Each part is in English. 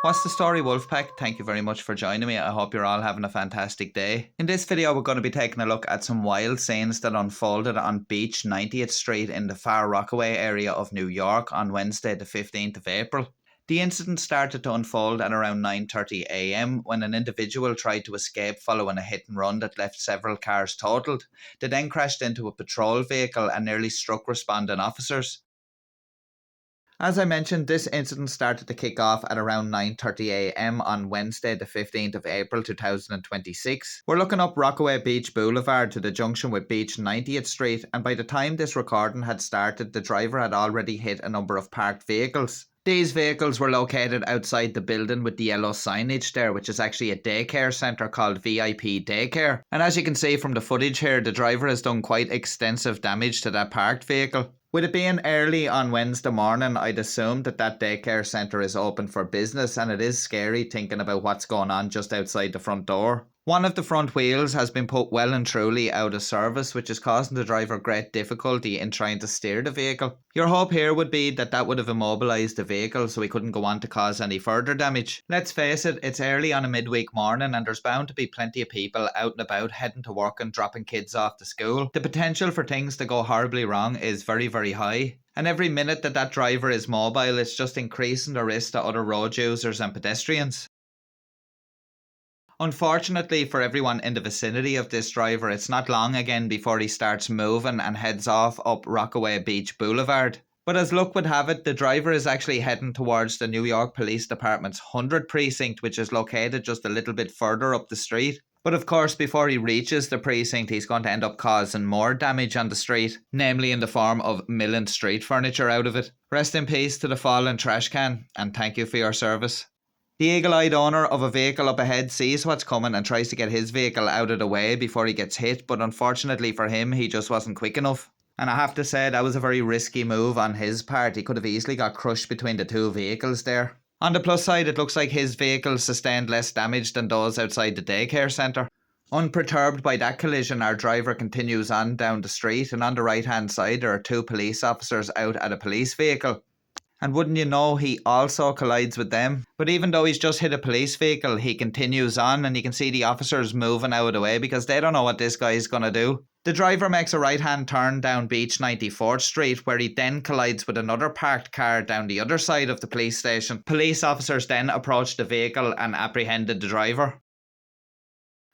What's the story, Wolfpack? Thank you very much for joining me. I hope you're all having a fantastic day. In this video, we're going to be taking a look at some wild scenes that unfolded on Beach 90th Street in the far Rockaway area of New York on Wednesday the 15th of April. The incident started to unfold at around 9:30 a.m. when an individual tried to escape following a hit and run that left several cars totaled. They then crashed into a patrol vehicle and nearly struck responding officers. As I mentioned, this incident started to kick off at around 9:30 a.m. on Wednesday the 15th of April 2026. We're looking up Rockaway Beach Boulevard to the junction with Beach 90th Street, and by the time this recording had started, the driver had already hit a number of parked vehicles. These vehicles were located outside the building with the yellow signage there, which is actually a daycare centre called VIP Daycare. And as you can see from the footage here, the driver has done quite extensive damage to that parked vehicle. With it being early on Wednesday morning, I'd assume that daycare centre is open for business, and it is scary thinking about what's going on just outside the front door. One of the front wheels has been put well and truly out of service, which is causing the driver great difficulty in trying to steer the vehicle. Your hope here would be that would have immobilised the vehicle so he couldn't go on to cause any further damage. Let's face it, it's early on a midweek morning and there's bound to be plenty of people out and about heading to work and dropping kids off to school. The potential for things to go horribly wrong is very, very high. And every minute that driver is mobile, it's just increasing the risk to other road users and pedestrians. Unfortunately for everyone in the vicinity of this driver, it's not long again before he starts moving and heads off up Rockaway Beach Boulevard. But as luck would have it, the driver is actually heading towards the New York Police Department's 100 precinct, which is located just a little bit further up the street. But of course, before he reaches the precinct, he's going to end up causing more damage on the street, namely in the form of milling street furniture out of it. Rest in peace to the fallen trash can, and thank you for your service. The eagle-eyed owner of a vehicle up ahead sees what's coming and tries to get his vehicle out of the way before he gets hit, but unfortunately for him, he just wasn't quick enough. And I have to say, that was a very risky move on his part. He could have easily got crushed between the two vehicles there. On the plus side, it looks like his vehicle sustained less damage than those outside the daycare centre. Unperturbed by that collision, our driver continues on down the street, and on the right hand side there are two police officers out at a police vehicle. And wouldn't you know, he also collides with them. But even though he's just hit a police vehicle, he continues on, and you can see the officers moving out of the way because they don't know what this guy's going to do. The driver makes a right-hand turn down Beach 94th Street, where he then collides with another parked car down the other side of the police station. Police officers then approached the vehicle and apprehended the driver.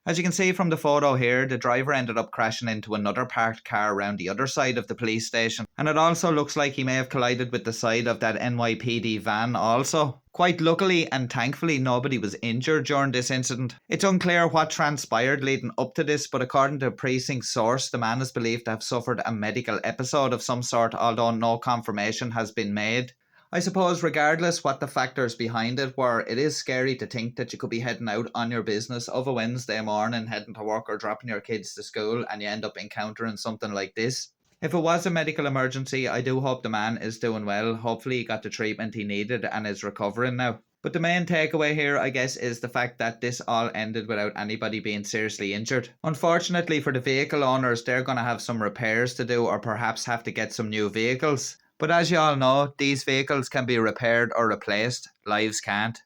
As you can see from the photo here, the driver ended up crashing into another parked car around the other side of the police station. And it also looks like he may have collided with the side of that NYPD van also. Quite luckily and thankfully, nobody was injured during this incident. It's unclear what transpired leading up to this, but according to a precinct source, the man is believed to have suffered a medical episode of some sort, although no confirmation has been made. I suppose regardless what the factors behind it were, it is scary to think that you could be heading out on your business of a Wednesday morning, heading to work or dropping your kids to school, and you end up encountering something like this. If it was a medical emergency, I do hope the man is doing well. Hopefully he got the treatment he needed and is recovering now. But the main takeaway here, I guess, is the fact that this all ended without anybody being seriously injured. Unfortunately for the vehicle owners, they're going to have some repairs to do or perhaps have to get some new vehicles. But as you all know, these vehicles can be repaired or replaced, lives can't.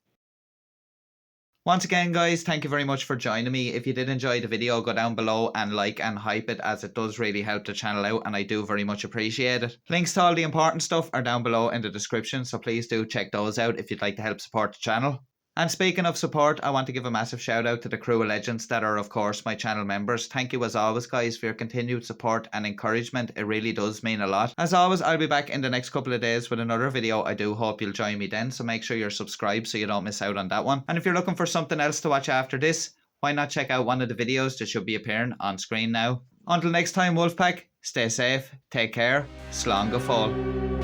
Once again guys, thank you very much for joining me. If you did enjoy the video, go down below and like and hype it, as it does really help the channel out and I do very much appreciate it. Links to all the important stuff are down below in the description, so please do check those out if you'd like to help support the channel. And speaking of support, I want to give a massive shout out to the crew of legends that are of course my channel members. Thank you as always guys for your continued support and encouragement. It really does mean a lot. As always, I'll be back in the next couple of days with another video. I do hope you'll join me then, so make sure you're subscribed so you don't miss out on that one. And if you're looking for something else to watch after this, why not check out one of the videos that should be appearing on screen now. Until next time Wolfpack, stay safe, take care, slán go fóill.